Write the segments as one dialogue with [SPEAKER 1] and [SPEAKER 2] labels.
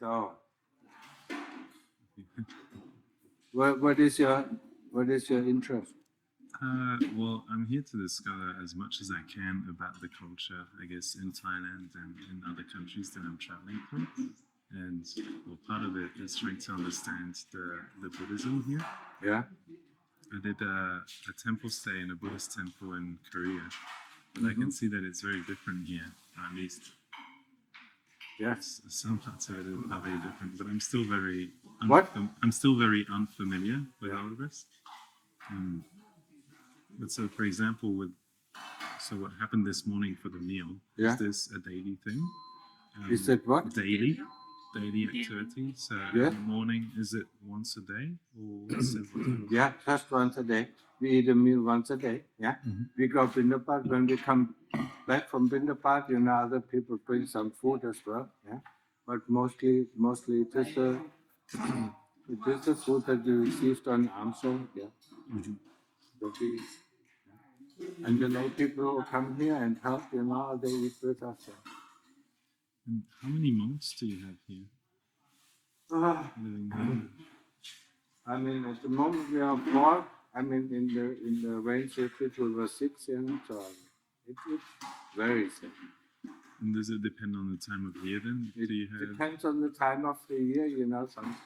[SPEAKER 1] So, what is your interest?
[SPEAKER 2] Well, I'm here to discover as much as I can about the culture, I guess, in Thailand and in other countries that I'm traveling through. And well, part of it is trying to understand the Buddhism here.
[SPEAKER 1] Yeah.
[SPEAKER 2] I did a temple stay in a Buddhist temple in Korea, and I can see that it's very different here, at least.
[SPEAKER 1] Yes.
[SPEAKER 2] Some parts of it are very different, but I'm still very
[SPEAKER 1] What?
[SPEAKER 2] still very unfamiliar with all of this. But so, for example, so what happened this morning for the meal,
[SPEAKER 1] Yeah.
[SPEAKER 2] is this a daily thing?
[SPEAKER 1] Is that what?
[SPEAKER 2] Daily activity. So
[SPEAKER 1] Yeah.
[SPEAKER 2] in the morning, is it once a day or several times?
[SPEAKER 1] Yeah, just once a day. We eat a meal once a day. Yeah. We go Bindapat. When we come back from Bindapat, other people bring some food as well. Yeah. But mostly it is the food that we received on Amso. Yeah. And people who come here and help, they eat with us.
[SPEAKER 2] And how many monks do you have here living here?
[SPEAKER 1] I mean, at the moment we are 4. I mean, in the range retreat we were 6, so it varies.
[SPEAKER 2] And does it depend on the time of year then?
[SPEAKER 1] It depends on the time of the year, some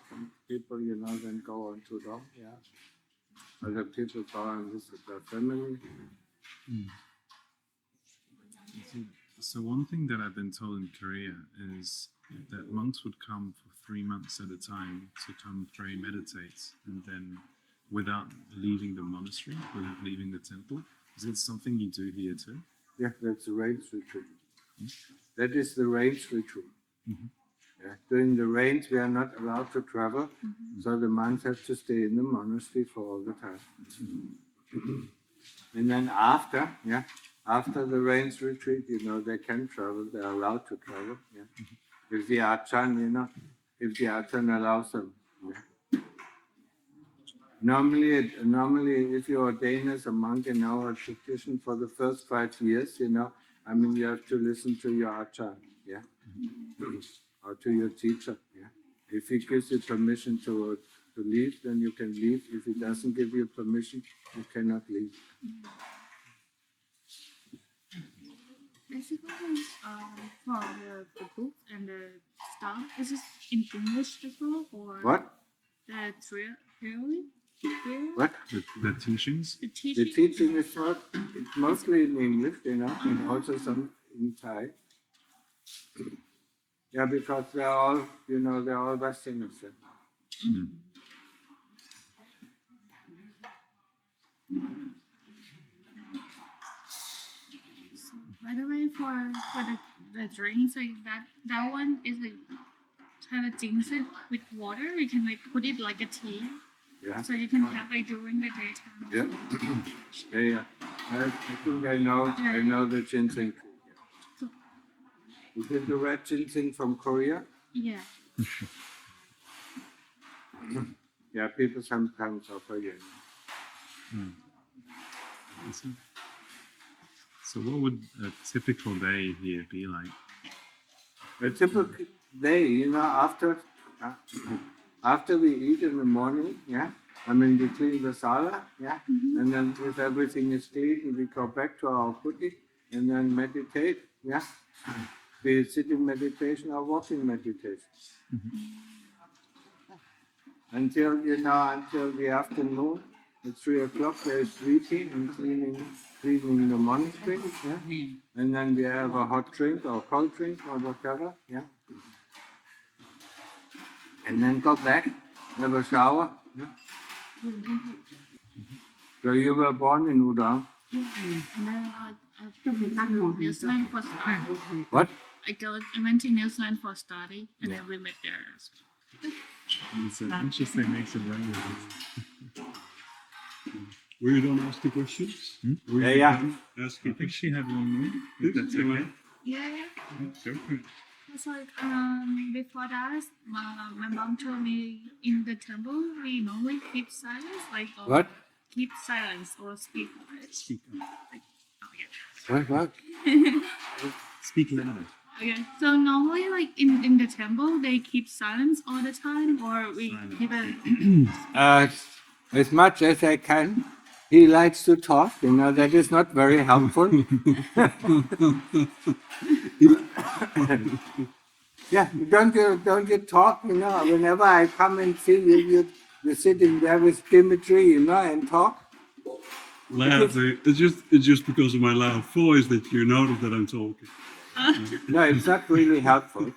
[SPEAKER 1] people, then go on too long, yeah. Other people go and visit their family.
[SPEAKER 2] So one thing that I've been told in Korea is that monks would come for 3 months at a time to come pray, meditate, and then without leaving the monastery, without leaving the temple. Is it something you do here too?
[SPEAKER 1] Yeah, that's the rains retreat. That is the rains retreat. Yeah. During the rains, we are not allowed to travel, so the monks have to stay in the monastery for all the time. And then after the rains retreat, they can travel. They are allowed to travel. Yeah. If the Ajahn allows them. Yeah. Normally, if you ordain as a monk in our tradition for the first 5 years, you have to listen to your Ajahn, yeah, or to your teacher, yeah. If he gives you permission to leave, then you can leave. If he doesn't give you permission, you cannot leave.
[SPEAKER 3] Basically, for the book and the stuff, is it in English as well, or
[SPEAKER 1] What?
[SPEAKER 3] the theory?
[SPEAKER 1] What?
[SPEAKER 2] The teachings?
[SPEAKER 3] The
[SPEAKER 1] The
[SPEAKER 3] teaching?
[SPEAKER 1] teaching is it's mostly in English, and also some in Thai. Yeah, because they're all, they're all Westerners.
[SPEAKER 3] By the way, for the drinks, like that one is like kind of ginseng with water. You can put it like a tea,
[SPEAKER 1] Yeah.
[SPEAKER 3] so you can have during the daytime.
[SPEAKER 1] Yeah. Yeah. I think I know the ginseng tree. Yeah. Is it the red ginseng from Korea?
[SPEAKER 3] Yeah.
[SPEAKER 1] Yeah, people sometimes offer you.
[SPEAKER 2] So what would a typical day here be like?
[SPEAKER 1] A typical day, after we eat in the morning, yeah. We clean the sala, yeah. And then if everything is clean, we go back to our putti and then meditate, yeah. We sit in meditation or walking meditation. Until the afternoon, at 3 o'clock, there is sweeping and cleaning the monastery, yeah. And then we have a hot drink or cold drink or whatever, yeah. And then go back, have a shower. Yeah. So you were born in Udon?
[SPEAKER 3] And then New Zealand for study.
[SPEAKER 1] What?
[SPEAKER 3] I went to New Zealand for study, and then we met there as well.
[SPEAKER 2] It's an interesting mix of languages.
[SPEAKER 4] Were you done asking questions?
[SPEAKER 1] Yeah.
[SPEAKER 4] Ask
[SPEAKER 2] I think she had one more, if that's okay.
[SPEAKER 3] Yeah.
[SPEAKER 2] Go for it.
[SPEAKER 3] It's like before that, my mom told me in the temple we normally keep silence,
[SPEAKER 1] What?
[SPEAKER 3] Keep silence or speak.
[SPEAKER 2] Speak up.
[SPEAKER 3] Like, oh yeah.
[SPEAKER 1] What?
[SPEAKER 2] Speak louder.
[SPEAKER 3] Okay. So normally, like in the temple, they keep silence all the time, or we
[SPEAKER 2] Silence.
[SPEAKER 3] keep it.
[SPEAKER 1] As much as I can. He likes to talk, that is not very helpful. Yeah, don't you talk, whenever I come and see you, you're sitting there with symmetry, and talk.
[SPEAKER 4] Loud. It's just because of my loud voice that you notice that I'm talking.
[SPEAKER 1] No, it's not really helpful.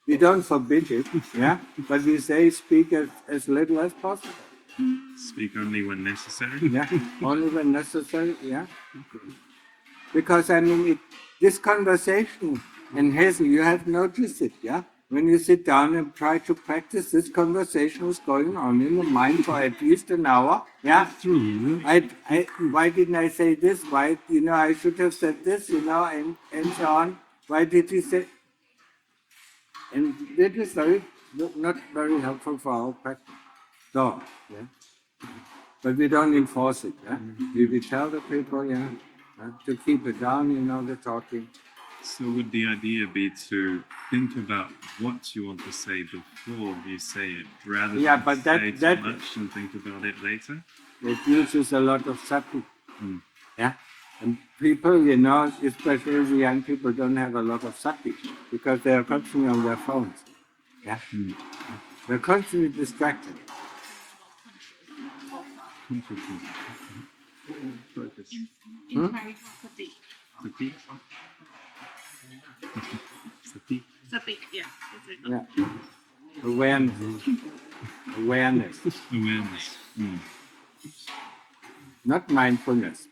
[SPEAKER 1] We don't forbid it, yeah, but we say speak as little as possible.
[SPEAKER 2] Speak only when necessary.
[SPEAKER 1] Yeah, only when necessary, yeah. Because I mean, this conversation, and Hazel, you have noticed it, yeah? When you sit down and try to practice, this conversation is going on in the mind for at least an hour, yeah?
[SPEAKER 4] That's true. Yeah?
[SPEAKER 1] Why didn't I say this? Why, I should have said this, and so on. Why did he say? And that is not very helpful for our practice. So, yeah. But we don't enforce it, yeah? We tell the people, yeah, to keep it down, the talking.
[SPEAKER 2] So would the idea be to think about what you want to say before you say it, rather
[SPEAKER 1] Yeah,
[SPEAKER 2] than
[SPEAKER 1] but
[SPEAKER 2] say
[SPEAKER 1] that
[SPEAKER 2] too much and think about it later?
[SPEAKER 1] It uses a lot of sati.
[SPEAKER 2] Mm.
[SPEAKER 1] Yeah. And people, especially the young people, don't have a lot of sati because they are constantly on their phones. Yeah. They're constantly distracted.
[SPEAKER 2] Focus.
[SPEAKER 3] In Thai, sati.
[SPEAKER 2] Sati. Sati.
[SPEAKER 3] Sati, yeah. It's it.
[SPEAKER 1] Yeah. Awareness. Awareness.
[SPEAKER 2] Awareness. Mm.
[SPEAKER 1] Not mindfulness.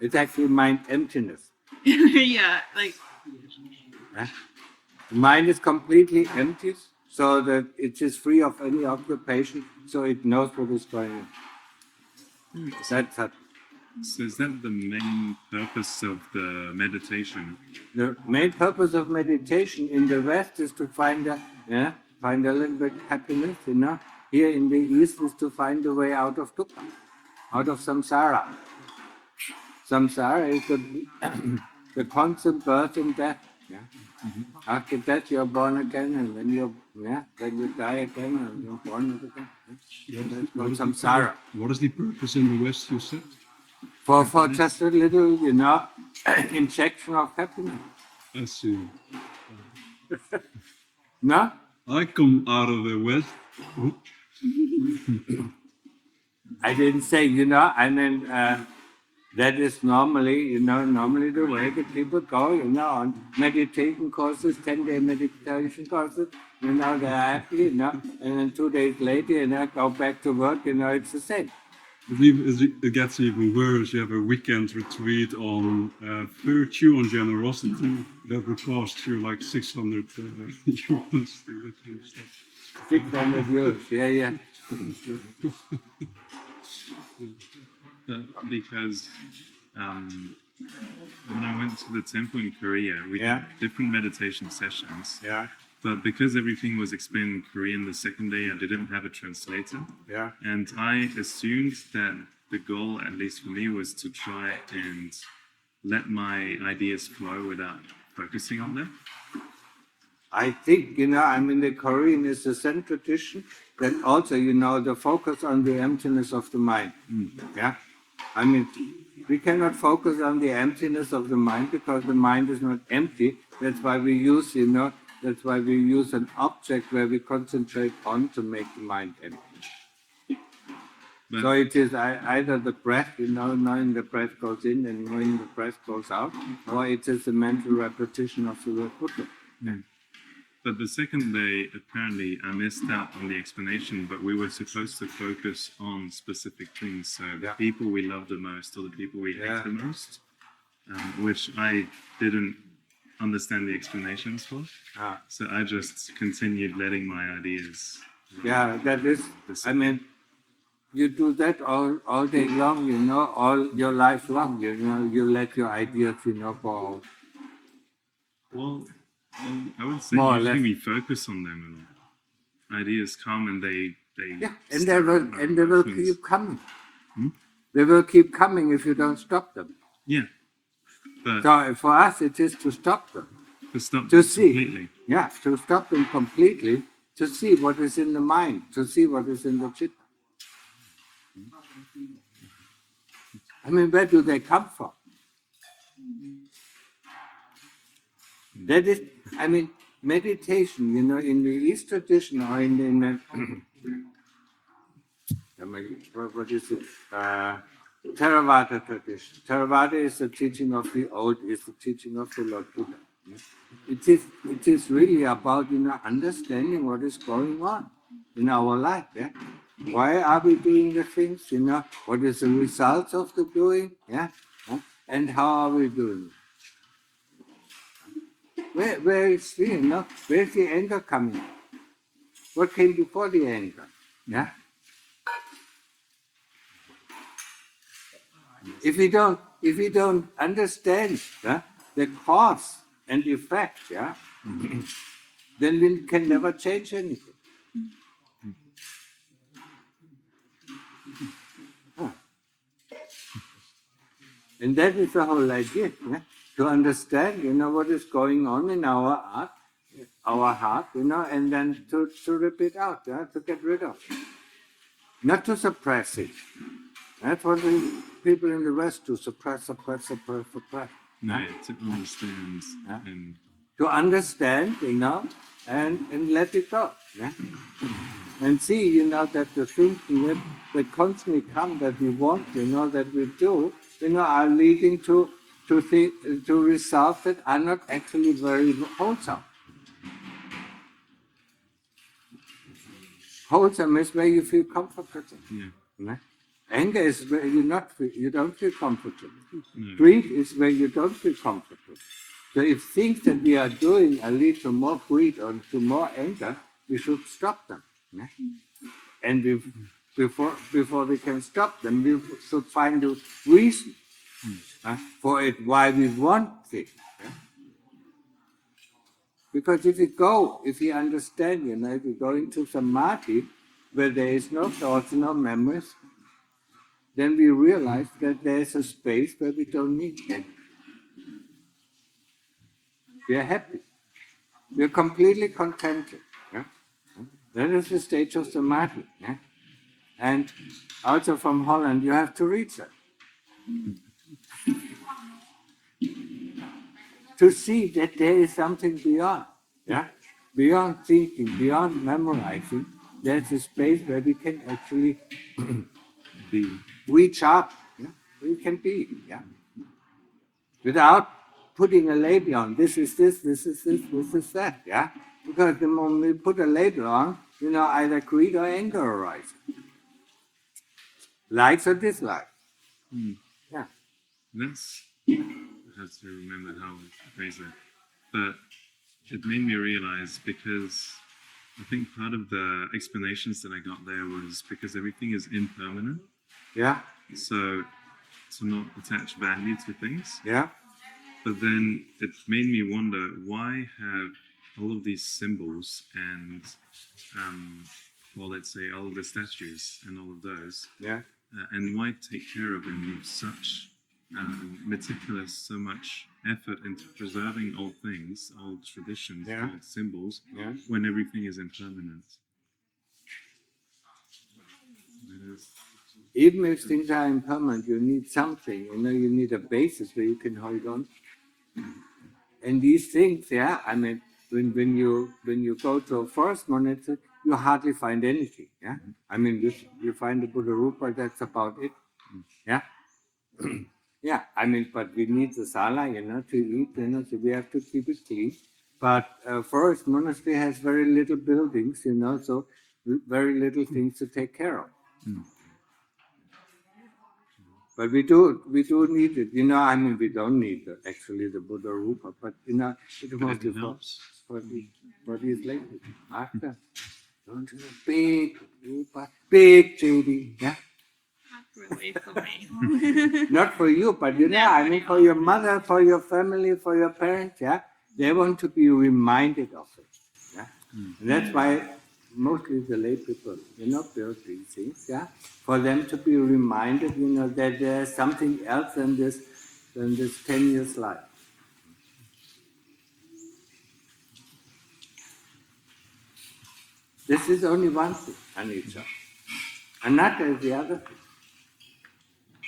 [SPEAKER 1] It's actually mind emptiness.
[SPEAKER 3] Yeah, like
[SPEAKER 1] Yeah? The mind is completely empty so that it is free of any occupation, so it knows what is going on. That's that.
[SPEAKER 2] So is that the main purpose of the meditation?
[SPEAKER 1] The main purpose of meditation in the West is to find a little bit happiness, Here in the East is to find a way out of dukkha, out of samsara. Samsara is the constant birth and death. Yeah? After death, you're born again, and then you die again, and you're born again. Yeah? That's called samsara.
[SPEAKER 4] What is the purpose in the West, you said?
[SPEAKER 1] For just a little, injection of happiness.
[SPEAKER 4] I see.
[SPEAKER 1] No?
[SPEAKER 4] I come out of the West.
[SPEAKER 1] I didn't say, I mean, that is normally the way that people go, on meditation courses, 10-day meditation courses, they're happy, and then 2 days later, go back to work, it's the same.
[SPEAKER 4] It gets even worse. You have a weekend retreat on virtue, on generosity. That would cost you like 600 euros.
[SPEAKER 1] 600 euros, yeah.
[SPEAKER 2] Because when I went to the temple in Korea, we
[SPEAKER 1] Yeah.
[SPEAKER 2] did different meditation sessions.
[SPEAKER 1] Yeah,
[SPEAKER 2] But because everything was explained in Korean the second day, I didn't have a translator.
[SPEAKER 1] yeah.
[SPEAKER 2] And I assumed that the goal, at least for me, was to try and let my ideas flow without focusing on them.
[SPEAKER 1] I think, the Korean is the Zen tradition that also, the focus on the emptiness of the mind. Yeah? We cannot focus on the emptiness of the mind because the mind is not empty. That's why we use, an object where we concentrate on to make the mind empty.
[SPEAKER 2] But
[SPEAKER 1] So it is either the breath, knowing the breath goes in and knowing the breath goes out, or it is a mental repetition of the word Buddha.
[SPEAKER 2] But the second day, apparently, I missed out on the explanation, but we were supposed to focus on specific things. So the
[SPEAKER 1] Yeah.
[SPEAKER 2] people we love the most or the people we
[SPEAKER 1] Yeah.
[SPEAKER 2] hate the most, which I didn't understand the explanations for.
[SPEAKER 1] Ah.
[SPEAKER 2] So I just continued letting my ideas.
[SPEAKER 1] Yeah, that is, you do that all day long, all your life long, you let your ideas, go.
[SPEAKER 2] Well, I would say
[SPEAKER 1] More or
[SPEAKER 2] usually
[SPEAKER 1] less.
[SPEAKER 2] we focus on them and ideas come and they
[SPEAKER 1] Yeah, and
[SPEAKER 2] start
[SPEAKER 1] they will
[SPEAKER 2] from
[SPEAKER 1] keep coming.
[SPEAKER 2] Hmm?
[SPEAKER 1] They will keep coming if you don't stop them.
[SPEAKER 2] Yeah. But
[SPEAKER 1] So for us, it is to stop them.
[SPEAKER 2] To stop
[SPEAKER 1] to see,
[SPEAKER 2] completely.
[SPEAKER 1] yeah, to stop them completely, to see what is in the mind, to see what is in the chitta. I mean, where do they come from? That is, I mean, meditation, in the East tradition or in the what is it? Theravada tradition. Theravada is the teaching of the old, is the teaching of the Lord Buddha. It is really about understanding what is going on in our life. Yeah? Why are we doing the things? What is the result of the doing? Yeah, and how are we doing? Where is the where's the anger coming? What came before the anger? Yeah. If we don't understand the cause and effect, yeah, then we can never change anything. And that is the whole idea, yeah? To understand, what is going on in our heart, and then to rip it out, yeah? To get rid of it. Not to suppress it. That's what the people in the West do, suppress.
[SPEAKER 2] No, to understand and
[SPEAKER 1] To understand, and let it go. Yeah? And see, that the things that constantly come, that we want, that we do, are leading to results that are not actually very wholesome. Wholesome is where you feel comfortable.
[SPEAKER 2] yeah.
[SPEAKER 1] Anger is where you don't feel comfortable.
[SPEAKER 2] No.
[SPEAKER 1] Greed is where you don't feel comfortable. So if things that we are doing lead to more greed or to more anger, we should stop them. Yeah? And before we can stop them, we should find a reason for it, why we want it. Yeah? Because if we understand, if we go into samadhi, where there is no thoughts, no memories, then we realize that there is a space where we don't need it. We are happy. We are completely contented. Yeah? That is the stage of samadhi. Yeah? And also from Holland, you have to reach that. To see that there is something beyond. Yeah? Beyond thinking, beyond memorizing, there's a space where we can actually reach up. Yeah? We can be. Yeah? Without putting a label on, this is this, this is this, this is that. Yeah? Because the moment we put a label on, either greed or anger arises. Likes or dislikes. Yeah.
[SPEAKER 2] That's, I have to remember how I phrase it. But it made me realize, because I think part of the explanations that I got there was because everything is impermanent.
[SPEAKER 1] Yeah.
[SPEAKER 2] So to not attach value to things.
[SPEAKER 1] Yeah.
[SPEAKER 2] But then it made me wonder, why have all of these symbols and, well, let's say all of the statues and all of those,
[SPEAKER 1] Yeah.
[SPEAKER 2] And why take care of them with such meticulous, so much effort into preserving old things, old traditions,
[SPEAKER 1] Yeah.
[SPEAKER 2] old symbols,
[SPEAKER 1] Yeah.
[SPEAKER 2] when everything is impermanent? It is.
[SPEAKER 1] Even if things are impermanent, you need something, you need a basis where you can hold on. And these things, yeah, I mean, when you go to a forest monastery, you hardly find anything, yeah. I mean, you find the Buddha Rupa, that's about it, yeah. Yeah, I mean, but we need the sala, to eat, so we have to keep it clean. But forest monastery has very little buildings, so very little things to take care of. But we do need it, I mean, we don't need actually the Buddha Rupa, but, it mostly for these ladies. After, don't you know, big Rupa, big JD, yeah?
[SPEAKER 3] Not really for me.
[SPEAKER 1] Not for you, but I mean, for your mother, for your family, for your parents, yeah? They want to be reminded of it, yeah? And that's why mostly the lay people, build these things, yeah? For them to be reminded, that there's something else than this 10 years life. This is only one thing, anicca. Anatta is the other thing.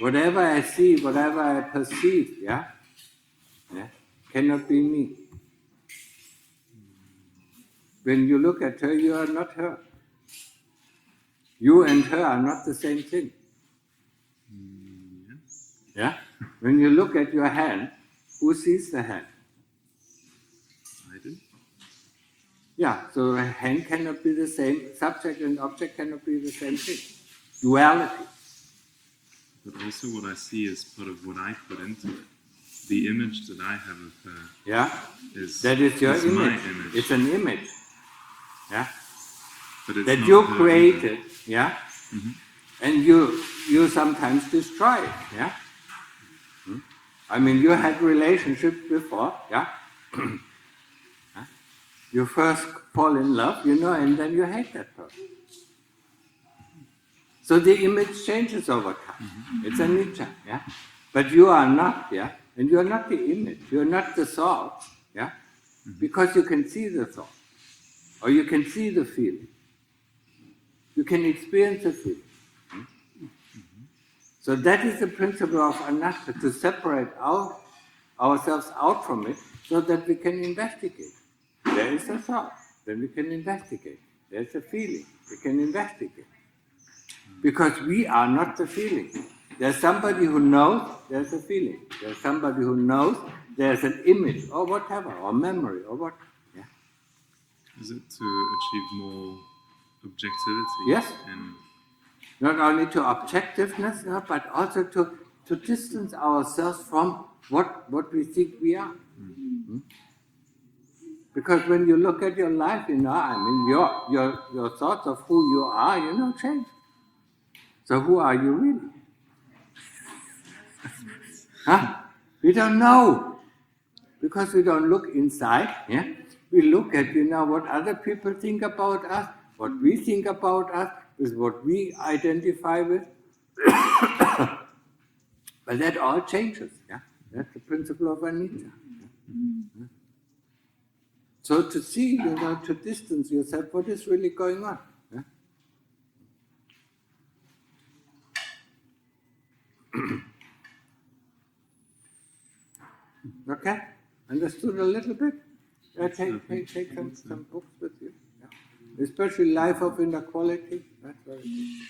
[SPEAKER 1] Whatever I see, whatever I perceive, cannot be me. When you look at her, you are not her. You and her are not the same thing.
[SPEAKER 2] Yes.
[SPEAKER 1] Yeah? When you look at your hand, who sees the hand?
[SPEAKER 2] I do.
[SPEAKER 1] Yeah, so a hand cannot be the same, subject and object cannot be the same thing. Duality.
[SPEAKER 2] But also what I see is part of what I put into it. The image that I have of her
[SPEAKER 1] Yeah?
[SPEAKER 2] is,
[SPEAKER 1] That is your
[SPEAKER 2] is
[SPEAKER 1] image.
[SPEAKER 2] my image.
[SPEAKER 1] It's an image. Yeah?
[SPEAKER 2] But it's
[SPEAKER 1] That
[SPEAKER 2] not
[SPEAKER 1] you
[SPEAKER 2] her
[SPEAKER 1] created,
[SPEAKER 2] image.
[SPEAKER 1] yeah?
[SPEAKER 2] Mhm.
[SPEAKER 1] And you sometimes destroy it, yeah? I mean, you had relationships before, yeah? You first fall in love, and then you hate that person. So the image changes over time. It's anicca, yeah? But you are not, yeah? And you are not the image, you are not the thought, yeah? Because you can see the thought, or you can see the feeling. You can experience the feeling. So that is the principle of anatta, to separate ourselves out from it so that we can investigate. There is a thought, then we can investigate. There's a feeling, we can investigate. Because we are not the feeling. There's somebody who knows there's a feeling. There's somebody who knows there's an image or whatever, or memory or what. Yeah.
[SPEAKER 2] Is it to achieve more objectivity?
[SPEAKER 1] Yes.
[SPEAKER 2] And
[SPEAKER 1] Not only to objectiveness, but also to distance ourselves from what we think we are. Because when you look at your life, I mean, your thoughts of who you are, change. So who are you really? Huh? We don't know. Because we don't look inside, yeah? We look at, what other people think about us, what we think about us, is what we identify with. But that all changes, yeah? That's the principle of anicca. Yeah? So to see, to distance yourself, what is really going on? Yeah? Okay? Understood a little bit? Take some books with you. Yeah. Especially Life of Inequality. That's very good.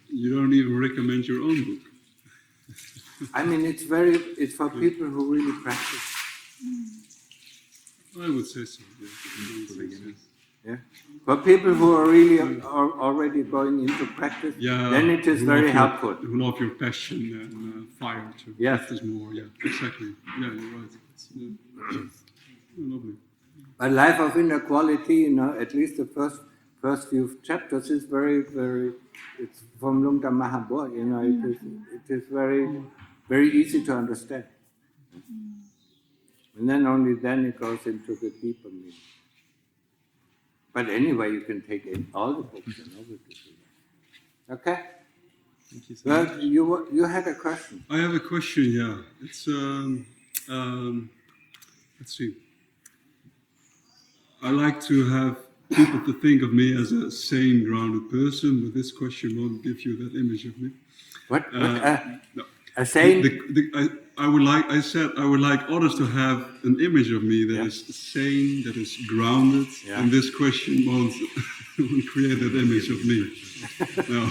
[SPEAKER 4] You don't even recommend your own book.
[SPEAKER 1] I mean, it's for people who really practice.
[SPEAKER 4] I would say so, yeah.
[SPEAKER 1] Yeah. For people who are really already going into practice, then it is very helpful.
[SPEAKER 4] Who love your passion and fire to practice more. Yeah, exactly. Yeah, you're right. It's lovely.
[SPEAKER 1] But Life of Inequality, at least the first few chapters is very, very. It's from Lungta Mahabodh. It is very, very easy to understand. And then only then it goes into the deeper meaning. But anyway, you can take all the books. Okay.
[SPEAKER 2] thank you so much.
[SPEAKER 1] Well, you had a question.
[SPEAKER 4] I have a question. Yeah, it's let's see. I like to have people to think of me as a sane, grounded person, but this question won't give you that image of me.
[SPEAKER 1] What?
[SPEAKER 4] No.
[SPEAKER 1] A sane?
[SPEAKER 4] I would like others to have an image of me that is sane, that is grounded, and this question won't create that image of me. No.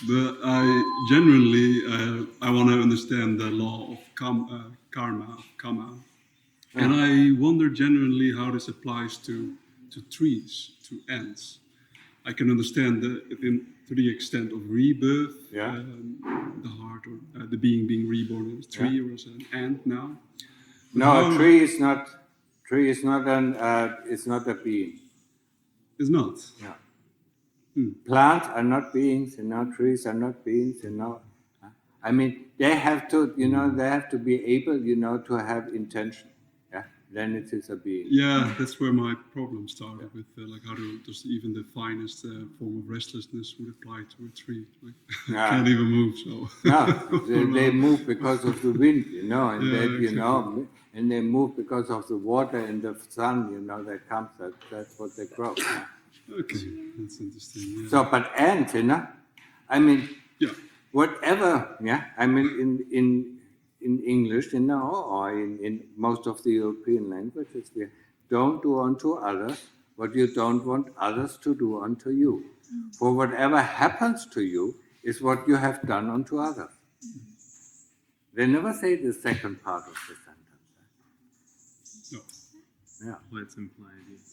[SPEAKER 4] But I genuinely, I want to understand the law of karma. And I wonder genuinely how this applies to trees, to ants. I can understand to the extent of rebirth, the heart or the being reborn as a tree or as an ant now. But
[SPEAKER 1] no, a tree is not. Tree is not it's not a being.
[SPEAKER 4] It's not.
[SPEAKER 1] Yeah. Plants are not beings. Trees are not beings. I mean, they have to. They have to be able. To have intention. Yeah. then it is a being.
[SPEAKER 4] Yeah, that's where my problem started with like how does even the finest form of restlessness would apply to a tree? Like
[SPEAKER 1] Yeah.
[SPEAKER 4] can't even move. So
[SPEAKER 1] No, they move because of the wind, and
[SPEAKER 4] Yeah,
[SPEAKER 1] that,
[SPEAKER 4] exactly.
[SPEAKER 1] and they move because of the water and the sun, that comes. That's what they grow.
[SPEAKER 4] Okay, that's interesting. Yeah.
[SPEAKER 1] So, but ants, I mean,
[SPEAKER 4] yeah.
[SPEAKER 1] whatever, I mean, in English, or in most of the European languages, we don't do unto others what you don't want others to do unto you. For whatever happens to you is what you have done unto others. They never say the second part of the sentence.
[SPEAKER 4] No.
[SPEAKER 1] Yeah.
[SPEAKER 2] Well, it's implied, yes.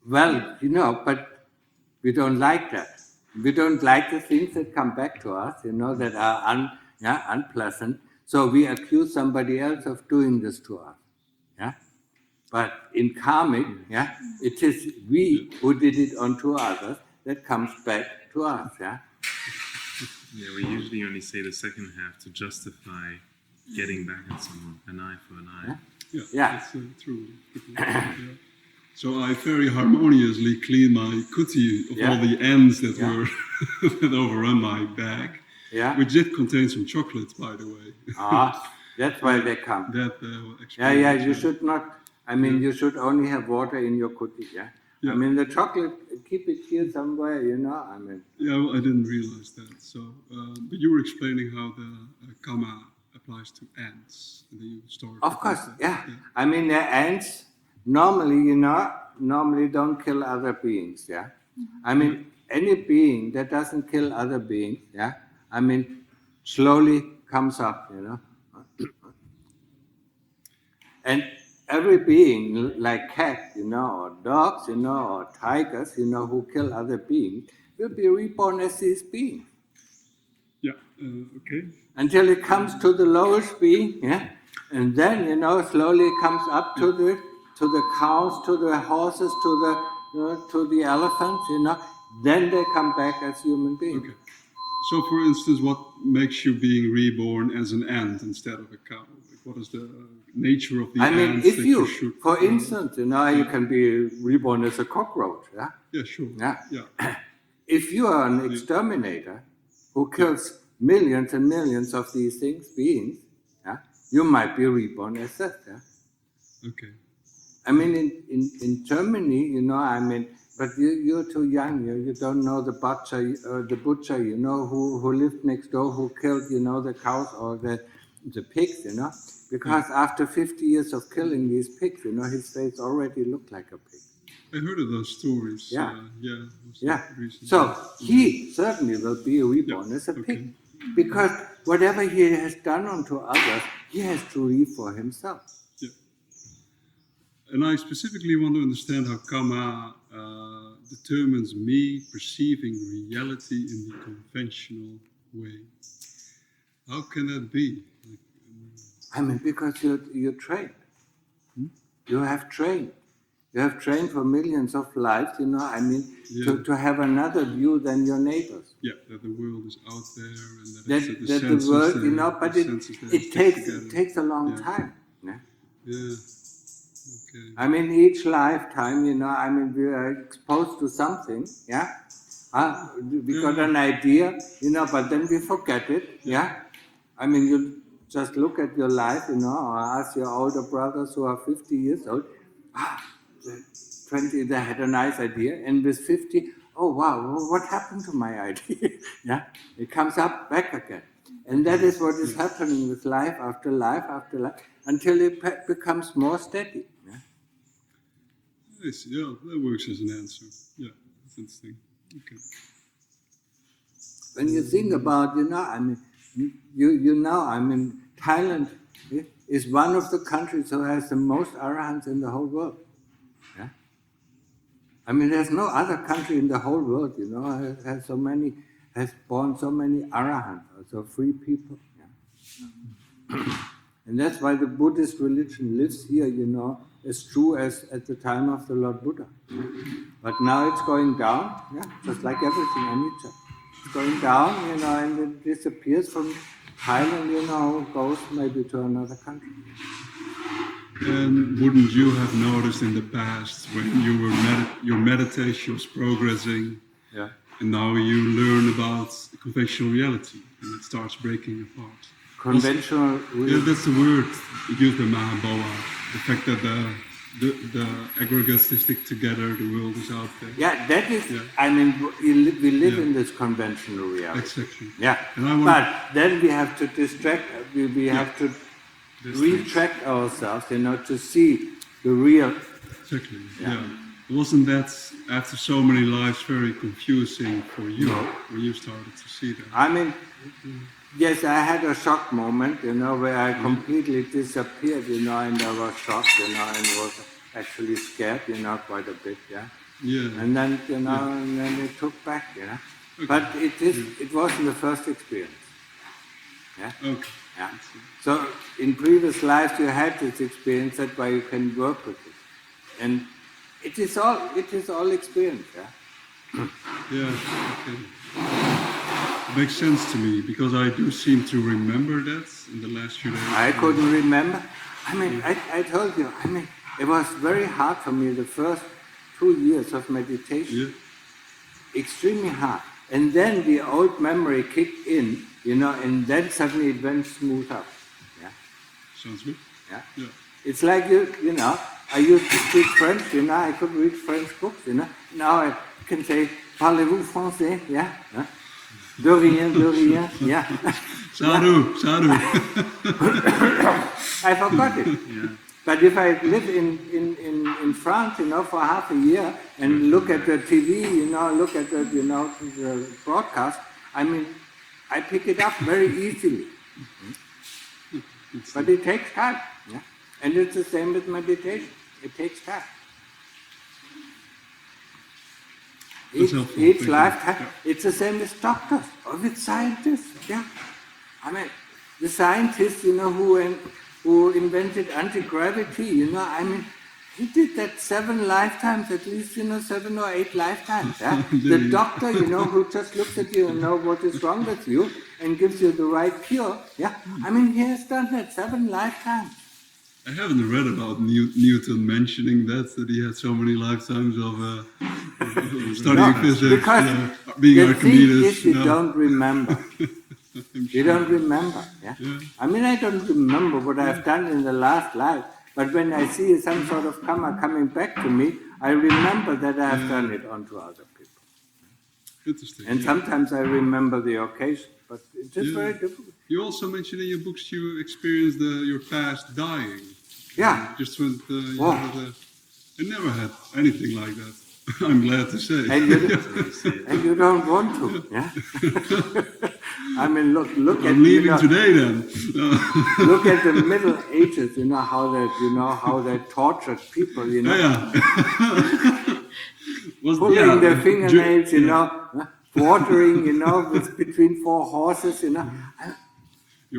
[SPEAKER 1] Well, but we don't like that. We don't like the things that come back to us, that are unpleasant. So we accuse somebody else of doing this to us. Yeah. But in karmic, it is we who did it unto others that comes back to us. Yeah.
[SPEAKER 2] Yeah, we usually only say the second half to justify getting back at someone, an eye for an eye.
[SPEAKER 1] Yeah.
[SPEAKER 4] That's true. Yeah. So I very harmoniously clean my kuti of all the ants that were that overrun my bag, which did contain some chocolates, by the way.
[SPEAKER 1] That's why they come.
[SPEAKER 4] That
[SPEAKER 1] You should not. I mean, you should only have water in your kuti. Yeah. I mean, the chocolate, keep it here somewhere. I mean.
[SPEAKER 4] Yeah, well, I didn't realize that. So, but you were explaining how the karma applies to ants. And you started.
[SPEAKER 1] Of course, yeah. I mean, the ants normally don't kill other beings. Yeah. I mean, any being that doesn't kill other beings. Yeah. I mean, slowly comes up. And every being, like cats, or dogs, or tigers, who kill other beings, will be reborn as these beings.
[SPEAKER 4] Yeah. Okay.
[SPEAKER 1] Until it comes to the lowest being, and then slowly it comes up to the cows, to the horses, to the elephants, Then they come back as human beings.
[SPEAKER 4] Okay. So, for instance, what makes you being reborn as an ant instead of a cow? What is the nature of the ants? I mean,
[SPEAKER 1] if you, for instance, you can be reborn as a cockroach. Yeah.
[SPEAKER 4] Yeah, sure.
[SPEAKER 1] Yeah. If you are an exterminator who kills millions and millions of these beings, you might be reborn as that. Yeah.
[SPEAKER 4] Okay.
[SPEAKER 1] I mean, in Germany, I mean, but you're too young. You don't know the butcher, who lived next door, who killed, the cows or the pigs, because after 50 years of killing these pigs, his face already looked like a pig.
[SPEAKER 4] I heard of those stories.
[SPEAKER 1] Yeah. So he certainly will be reborn as a pig, because whatever he has done unto others, he has to leave for himself.
[SPEAKER 4] Yeah. And I specifically want to understand how karma determines me perceiving reality in the conventional way. How can that be?
[SPEAKER 1] I mean, because you're trained. You have trained. You have trained for millions of lives, I mean, to have another view than your neighbors.
[SPEAKER 4] Yeah, that the world is out there and that
[SPEAKER 1] the world, but it takes a long time.
[SPEAKER 4] Yeah. Okay.
[SPEAKER 1] I mean, each lifetime, I mean, we are exposed to something, we got an idea, but then we forget it, I mean, you just look at your life, or ask your older brothers who are 50 years old, 20, they had a nice idea, and with 50, oh wow, what happened to my idea? It comes up back again. And that is what is happening with life after life after life, until it becomes more steady.
[SPEAKER 4] I see. Yeah, that works as an answer. Yeah, that's interesting. Okay.
[SPEAKER 1] When you think about, I mean, I mean, Thailand is one of the countries who has the most arahants in the whole world. Yeah. I mean, there's no other country in the whole world, has born so many arahants, so free people. Yeah. And that's why the Buddhist religion lives here, as true as at the time of the Lord Buddha. But now it's going down, just like everything on nature. It's going down, and it disappears from Thailand, goes maybe to another country.
[SPEAKER 4] And wouldn't you have noticed in the past when you were your meditation was progressing,
[SPEAKER 1] Yeah.
[SPEAKER 4] and now you learn about conventional reality, and it starts breaking apart?
[SPEAKER 1] Conventional.
[SPEAKER 4] Yeah, that's the word used by Mahaboa. The fact that the aggregates they stick together, the world is out there.
[SPEAKER 1] Yeah, that is.
[SPEAKER 4] Yeah.
[SPEAKER 1] I mean, we live
[SPEAKER 4] Yeah.
[SPEAKER 1] in this conventional reality.
[SPEAKER 4] Exactly.
[SPEAKER 1] Yeah,
[SPEAKER 4] And I want-
[SPEAKER 1] but then we have to distract. We have to retract ourselves, to see the real.
[SPEAKER 4] Exactly.
[SPEAKER 1] Yeah.
[SPEAKER 4] Yeah. Wasn't that after so many lives very confusing for you
[SPEAKER 1] No.
[SPEAKER 4] when you started to see that?
[SPEAKER 1] I mean, yes, I had a shock moment, where I completely disappeared, and I was shocked, and was actually scared, quite a bit, yeah.
[SPEAKER 4] Yeah.
[SPEAKER 1] And then, and then it took back,
[SPEAKER 4] Okay.
[SPEAKER 1] But it wasn't the first experience. Yeah.
[SPEAKER 4] Okay.
[SPEAKER 1] Yeah. So in previous lives you had this experience, that's why you can work with it. And it is all experience, yeah.
[SPEAKER 4] Yeah. Okay. Makes sense to me because I do seem to remember that in the last few days.
[SPEAKER 1] I couldn't remember. I mean, I told you, it was very hard for me the first 2 years of meditation.
[SPEAKER 4] Yeah.
[SPEAKER 1] Extremely hard. And then the old memory kicked in, and then suddenly it went smooth up. Yeah.
[SPEAKER 4] Sounds good.
[SPEAKER 1] Yeah.
[SPEAKER 4] Yeah.
[SPEAKER 1] It's like I used to speak French, I could read French books, Now I can say, parlez-vous français? Yeah. Huh? De rien, yeah.
[SPEAKER 4] Sadhu, sadhu.
[SPEAKER 1] I forgot it.
[SPEAKER 2] Yeah.
[SPEAKER 1] But if I live in France, for half a year and look at the TV, look at the broadcast, I pick it up very easily. But it takes time. Yeah? And it's the same with meditation. It takes time.
[SPEAKER 4] That's helpful.
[SPEAKER 1] Each
[SPEAKER 4] Thank you.
[SPEAKER 1] lifetime,
[SPEAKER 4] Yeah.
[SPEAKER 1] it's the same with doctors or with scientists. Yeah, the scientists, who invented anti-gravity. He did that 7 lifetimes, at least 7 or 8 lifetimes. Yeah? The doctor, who just looks at you and knows what is wrong with you and gives you the right cure. Yeah, he has done that 7 lifetimes.
[SPEAKER 4] I haven't read about Newton mentioning that he had so many lifetimes of studying physics,
[SPEAKER 1] because
[SPEAKER 4] being
[SPEAKER 1] the thing
[SPEAKER 4] Archimedes.
[SPEAKER 1] is you don't remember. You don't remember. Yeah? I don't remember what I've done in the last life, but when I see some sort of karma coming back to me, I remember that I've done it onto other people.
[SPEAKER 4] Interesting.
[SPEAKER 1] And sometimes I remember the occasion, but it's just very difficult.
[SPEAKER 4] You also mentioned in your books you experienced your past dying.
[SPEAKER 1] Yeah.
[SPEAKER 4] Just when
[SPEAKER 1] Wow.
[SPEAKER 4] I never had anything like that. I'm glad to say.
[SPEAKER 1] And you don't want to. Yeah. Look at
[SPEAKER 4] I'm leaving today then.
[SPEAKER 1] look at the Middle Ages. How they tortured people. Pulling their fingernails. Watering. With between 4 horses.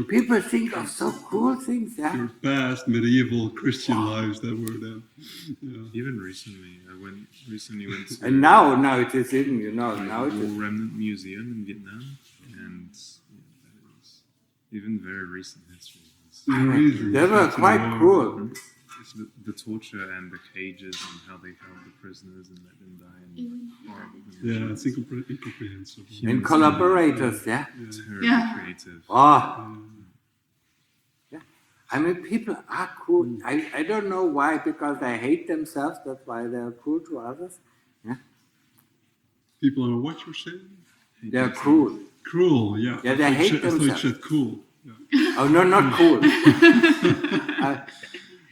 [SPEAKER 1] People think of so cool things. Yeah.
[SPEAKER 4] Your past medieval Christian lives that were then. Yeah.
[SPEAKER 2] Even recently, I went to
[SPEAKER 1] And now it is in. Now it
[SPEAKER 2] War
[SPEAKER 1] is.
[SPEAKER 2] Remnant Museum in Vietnam, and that is even very recent history.
[SPEAKER 1] They were quite cruel.
[SPEAKER 2] It's the torture and the cages and how they held the prisoners and let them die in horrible conditions.
[SPEAKER 4] Yeah, it's incomprehensible.
[SPEAKER 1] And collaborators. Yeah.
[SPEAKER 2] Terribly
[SPEAKER 3] Yeah.
[SPEAKER 2] creative.
[SPEAKER 1] Oh. Yeah. People are cruel. I don't know why, because they hate themselves, that's why they are cruel to others. Yeah.
[SPEAKER 4] People are what you're saying?
[SPEAKER 1] They are cruel.
[SPEAKER 4] Cruel, yeah.
[SPEAKER 1] Yeah, they hate
[SPEAKER 4] I thought you
[SPEAKER 1] themselves.
[SPEAKER 4] said cool. Yeah.
[SPEAKER 1] Oh, no, not cool.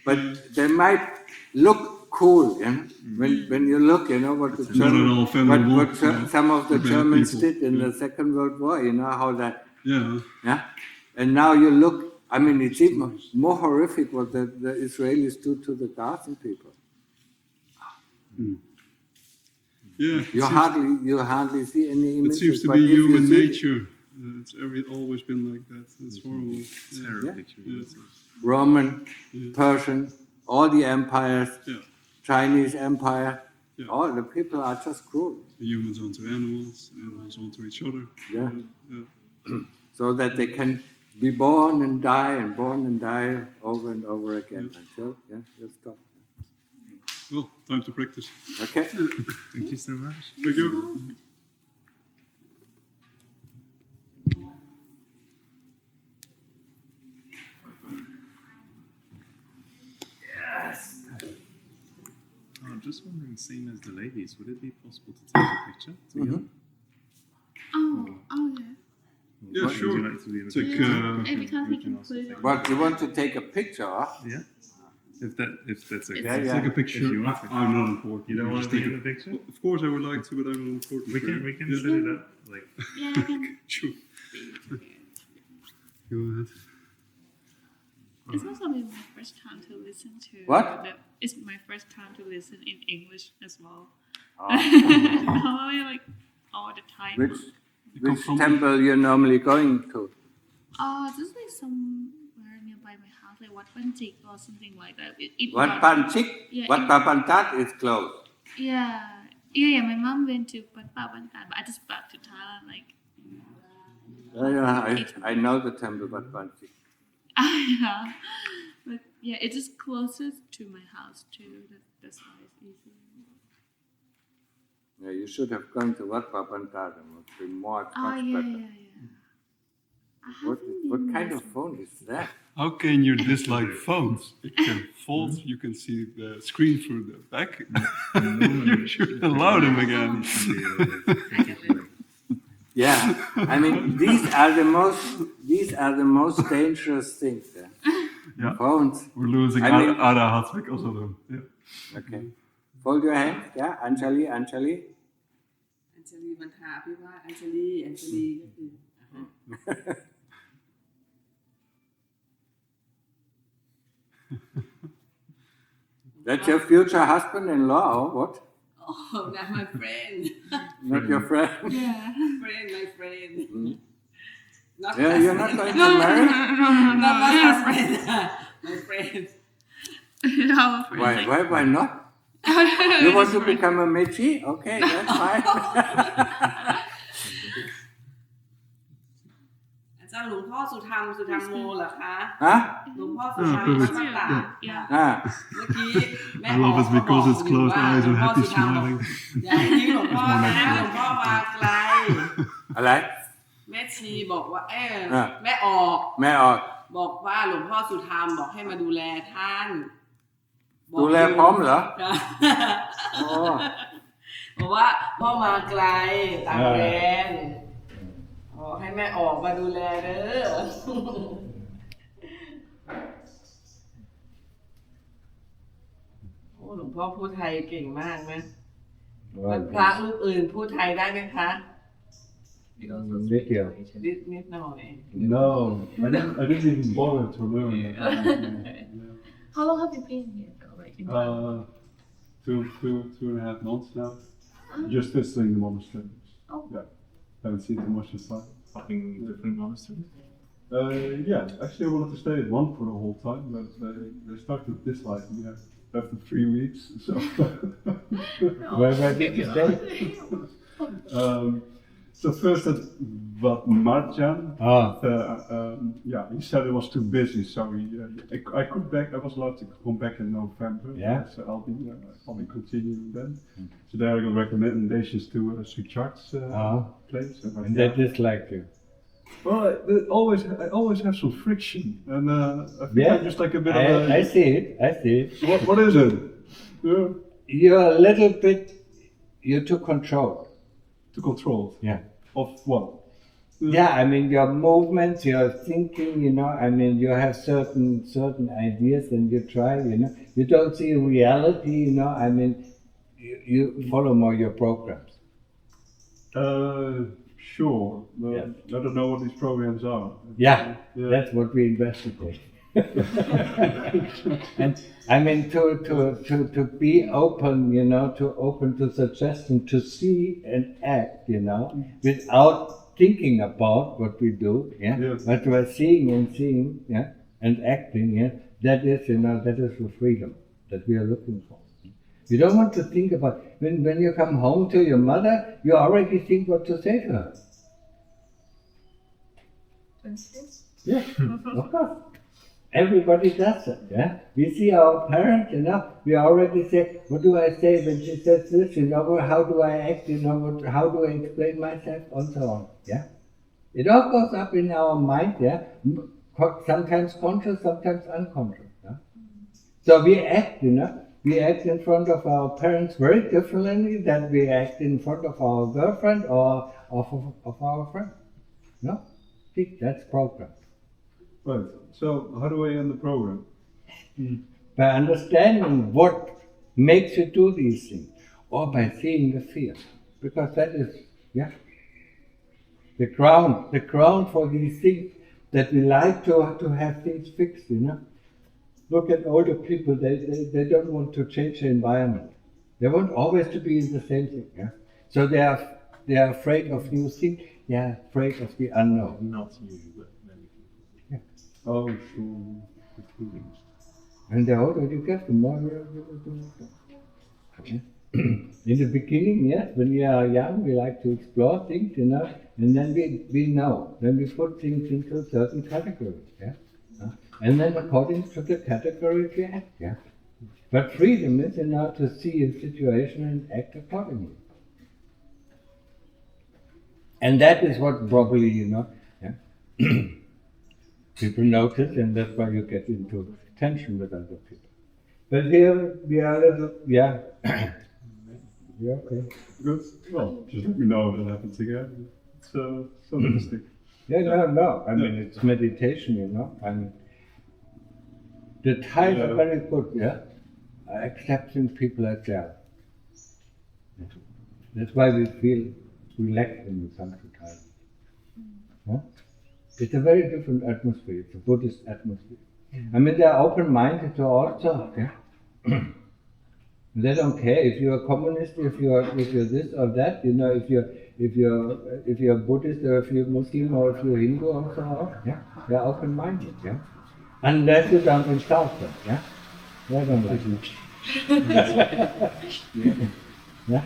[SPEAKER 1] But they might look cool, when you look, what the
[SPEAKER 4] Not at all
[SPEAKER 1] Germans,
[SPEAKER 4] venerable,
[SPEAKER 1] what
[SPEAKER 4] yeah,
[SPEAKER 1] some of the
[SPEAKER 4] bad
[SPEAKER 1] Germans
[SPEAKER 4] people,
[SPEAKER 1] did in
[SPEAKER 4] yeah.
[SPEAKER 1] the Second World War, how that,
[SPEAKER 4] Yeah.
[SPEAKER 1] yeah. And now you look, it's even more horrific what the Israelis do to the Gaza people.
[SPEAKER 4] Yeah.
[SPEAKER 1] You hardly see any
[SPEAKER 4] It
[SPEAKER 1] images.
[SPEAKER 4] seems to
[SPEAKER 1] but
[SPEAKER 4] be
[SPEAKER 1] if you
[SPEAKER 4] human
[SPEAKER 1] see-
[SPEAKER 4] nature. It's always been like that. It's horrible. Yeah.
[SPEAKER 2] Terribly creative.
[SPEAKER 1] Roman,
[SPEAKER 4] Yeah.
[SPEAKER 1] Persian, all the empires,
[SPEAKER 4] Yeah.
[SPEAKER 1] Chinese empire,
[SPEAKER 4] Yeah.
[SPEAKER 1] all the people are just cruel.
[SPEAKER 4] Humans onto animals, animals onto each other.
[SPEAKER 1] Yeah.
[SPEAKER 4] Yeah.
[SPEAKER 1] So that they can be born and die over and over again until you stop.
[SPEAKER 4] Well, time to practice.
[SPEAKER 1] Okay.
[SPEAKER 2] Thank you so much.
[SPEAKER 4] Thank you.
[SPEAKER 2] I'm just wondering, same as the ladies, would it be possible to take a picture together?
[SPEAKER 3] Oh, yeah.
[SPEAKER 4] Yeah,
[SPEAKER 2] Would
[SPEAKER 4] sure.
[SPEAKER 2] you like to be in a
[SPEAKER 4] Take,
[SPEAKER 2] picture?
[SPEAKER 3] And because
[SPEAKER 2] We
[SPEAKER 3] we
[SPEAKER 2] can
[SPEAKER 3] can
[SPEAKER 2] also
[SPEAKER 3] put it
[SPEAKER 2] take-
[SPEAKER 3] on.
[SPEAKER 1] But you want to take a picture, huh?
[SPEAKER 2] Yeah. If that's okay.
[SPEAKER 1] Yeah,
[SPEAKER 4] Take a picture.
[SPEAKER 2] If you want to.
[SPEAKER 4] I'm not important.
[SPEAKER 2] You don't want
[SPEAKER 4] Just
[SPEAKER 2] to be
[SPEAKER 4] take
[SPEAKER 2] in the picture?
[SPEAKER 4] Of course, I would like to, but I'm not important.
[SPEAKER 2] We can
[SPEAKER 4] Yeah.
[SPEAKER 2] set it up. Like,
[SPEAKER 3] Yeah, I can.
[SPEAKER 4] Sure. Go ahead.
[SPEAKER 3] It's also been my first time to listen to.
[SPEAKER 1] What?
[SPEAKER 3] It's my first time to listen in English as well.
[SPEAKER 1] Oh.
[SPEAKER 3] Normally, like all the time.
[SPEAKER 1] Which temple you're normally going to?
[SPEAKER 3] Just like somewhere nearby my house, like Wat Panchik or something like that.
[SPEAKER 1] Wat Panchik?
[SPEAKER 3] Yeah,
[SPEAKER 1] Wat Papantat is closed.
[SPEAKER 3] Yeah. My mom went to Wat Papantat, but I just back to Thailand, like.
[SPEAKER 1] I know the temple Wat Panchik.
[SPEAKER 3] Yeah, but yeah, it's just closest to my house too. That's why it's easy.
[SPEAKER 1] Yeah, you should have gone to Wat Papantat. It would be much better.
[SPEAKER 3] I
[SPEAKER 1] What
[SPEAKER 3] haven't
[SPEAKER 1] kind
[SPEAKER 3] been
[SPEAKER 1] of phone is that?
[SPEAKER 4] How can you dislike phones? It can fold. You can see the screen through the back. You should allow them again.
[SPEAKER 1] Yeah, I mean these are the most dangerous things.
[SPEAKER 4] Yeah.
[SPEAKER 1] Phones.
[SPEAKER 4] We're losing
[SPEAKER 1] I mean-
[SPEAKER 4] Ada Hats because of them. Yeah.
[SPEAKER 1] Okay. Fold your hand. Yeah, Anjali.
[SPEAKER 5] อัญชลีมันทาพี่ว่าอัญชลีก็คือ
[SPEAKER 1] That's your future husband-in-law or what?
[SPEAKER 5] Oh, not my friend.
[SPEAKER 1] Not your friend?
[SPEAKER 3] Yeah.
[SPEAKER 5] My friend. Not
[SPEAKER 1] Yeah, you're not
[SPEAKER 5] husband.
[SPEAKER 1] going to marry?
[SPEAKER 5] Not my husband. My friend.
[SPEAKER 3] Our friend, like,
[SPEAKER 1] Why not? You want to become a Mechi? Okay, that's fine.
[SPEAKER 5] อาจารย์หลวงพ่อสุธรรมโมเหรอคะ
[SPEAKER 1] Huh?
[SPEAKER 5] หลวงพ่อสุธรรมวัดบ้านตาก
[SPEAKER 3] Yeah.
[SPEAKER 1] Ah.
[SPEAKER 5] เมื่อกี้แม่
[SPEAKER 4] I
[SPEAKER 5] ออก
[SPEAKER 4] love it
[SPEAKER 5] เขาบอก
[SPEAKER 4] because it's
[SPEAKER 5] อยู่
[SPEAKER 4] closed
[SPEAKER 5] ว่า
[SPEAKER 4] eyes
[SPEAKER 5] หลว
[SPEAKER 4] and
[SPEAKER 5] งพ่อ
[SPEAKER 4] happy
[SPEAKER 5] สุธรรมบอก
[SPEAKER 4] smiling.
[SPEAKER 5] อย่าให้ทิ้งหลวงพ่อนะหลวงพ่อมาไกล
[SPEAKER 1] อะไร
[SPEAKER 5] แม่ชีบอกว่า
[SPEAKER 1] อ่ะ
[SPEAKER 5] แม่ออก
[SPEAKER 1] แม่ออก
[SPEAKER 5] บอกว่าหลวงพ่อสุธรรมบอกให้มาดูแลท่านบอก
[SPEAKER 1] ดูแลพร้อมเหรอ
[SPEAKER 5] ค่ะ
[SPEAKER 1] โอ้
[SPEAKER 5] บอกว่าพ่อมาไกลต่างแดนบอกให้แม่ออกมาดูแลเด้อโอ้หลวงพ่อพูดไทยเก่งมากนะวันพระรูปอื่นพูดไทยได้ไหมคะ
[SPEAKER 1] นิดเดียว
[SPEAKER 5] นิดหน่อย
[SPEAKER 4] No, I didn't even bother to learn.
[SPEAKER 3] How long have you been here? Like, in
[SPEAKER 4] Two and a half months now. Just visiting the monasteries.
[SPEAKER 3] Oh.
[SPEAKER 4] Yeah. Haven't seen too much this time.
[SPEAKER 2] in different monasteries.
[SPEAKER 4] Yeah, actually I wanted to stay at one for the whole time, but they started to dislike me after 3 weeks. So
[SPEAKER 1] Where did you stay?
[SPEAKER 4] So first at Wat Martin. Yeah, he said it was too busy, so I could back. I was allowed to come back in November.
[SPEAKER 1] Yeah.
[SPEAKER 4] So I'll be continuing then. So there I got recommendations to Sri Chart's place.
[SPEAKER 1] And they dislike you.
[SPEAKER 4] Well, I always have some friction, and I think I'm just like a bit of a.
[SPEAKER 1] I see it.
[SPEAKER 4] What is it? Yeah.
[SPEAKER 1] You're a little bit, you're too controlled.
[SPEAKER 4] To control.
[SPEAKER 1] Yeah.
[SPEAKER 4] Of what?
[SPEAKER 1] Yeah, I mean your movements, your thinking, I mean you have certain ideas and you try, you don't see reality, I mean you follow more your programs.
[SPEAKER 4] Sure.
[SPEAKER 1] Yeah.
[SPEAKER 4] I don't know what these programs are.
[SPEAKER 1] Yeah,
[SPEAKER 4] Yeah.
[SPEAKER 1] that's what we investigate. And I mean to be open, to open to suggestion, to see and act, without thinking about what we do,
[SPEAKER 4] Yes.
[SPEAKER 1] but we're seeing, and acting, that is the freedom that we are looking for. You don't want to think about when you come home to your mother, you already think what to say to her. Yeah, of course. Everybody does it, yeah? We see our parents, we already say, what do I say when she says this, how do I act, how do I explain myself, and so on, yeah? It all goes up in our mind, yeah? Sometimes conscious, sometimes unconscious, yeah? So we act, we act in front of our parents very differently than we act in front of our girlfriend or of our friend, no? See, that's program.
[SPEAKER 4] Right. So how do I end the program?
[SPEAKER 1] By understanding what makes you do these things, or by seeing the fear. Because that is, the ground for these things that we like to have things fixed, Look at older people, they don't want to change the environment. They want always to be in the same thing, yeah? So they are afraid of new things, they are afraid of the unknown.
[SPEAKER 2] Not you, but many people.
[SPEAKER 4] Oh, so the feelings.
[SPEAKER 1] And the older you get, the more you do. In the beginning, yes, when we are young, we like to explore things, and then we know. Then we put things into certain categories, yeah. And then according to the categories we act, yeah. But freedom is, to see a situation and act accordingly. And that is what probably, people notice, and that's why you get into tension with other people. But here we are a little, yeah. Yeah, okay.
[SPEAKER 4] Good. Well, just let me know if it happens again. It's so interesting.
[SPEAKER 1] Yeah, no. I mean, it's meditation, and the Thais are very good, yeah, accepting people as they are. That's why we feel relaxed when we come to Thailand. Huh? It's a very different atmosphere. It's a Buddhist atmosphere. I mean, they're open-minded to all stuff, yeah. They don't care if you're a communist, if you're this or that, if you're Buddhist or if you're Muslim or if you're Hindu or so on, yeah. They're open-minded, yeah. Unless you don't insult them, yeah. They don't like it. Yeah.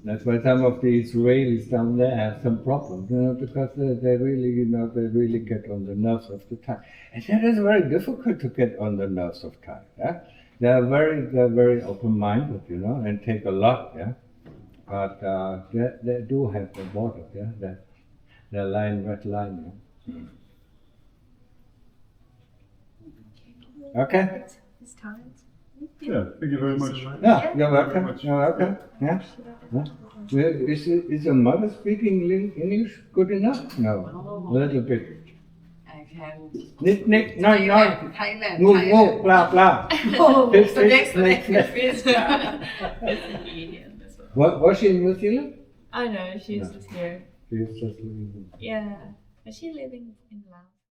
[SPEAKER 1] That's why some of the Israelis down there have some problems, because they really get on the nerves of the Thai. And that is very difficult to get on the nerves of Thai, yeah. They're very open-minded, and take a lot, yeah. But they do have the border, yeah. Their red line, yeah. Okay.
[SPEAKER 6] It's time.
[SPEAKER 4] Yeah, thank you very much.
[SPEAKER 1] Yeah, you're welcome. You're welcome. Yeah. Is your mother speaking English good enough? No, a little bit.
[SPEAKER 5] I can.
[SPEAKER 1] Nick, no.
[SPEAKER 5] Thailand.
[SPEAKER 1] No, blah, blah.
[SPEAKER 5] Oh,
[SPEAKER 1] Fish,
[SPEAKER 5] the next
[SPEAKER 1] fish.
[SPEAKER 6] It's Indian as well.
[SPEAKER 1] Was she in New Zealand?
[SPEAKER 6] I know, she's just here.
[SPEAKER 1] She's just living.
[SPEAKER 6] Yeah. But she's living in Laos.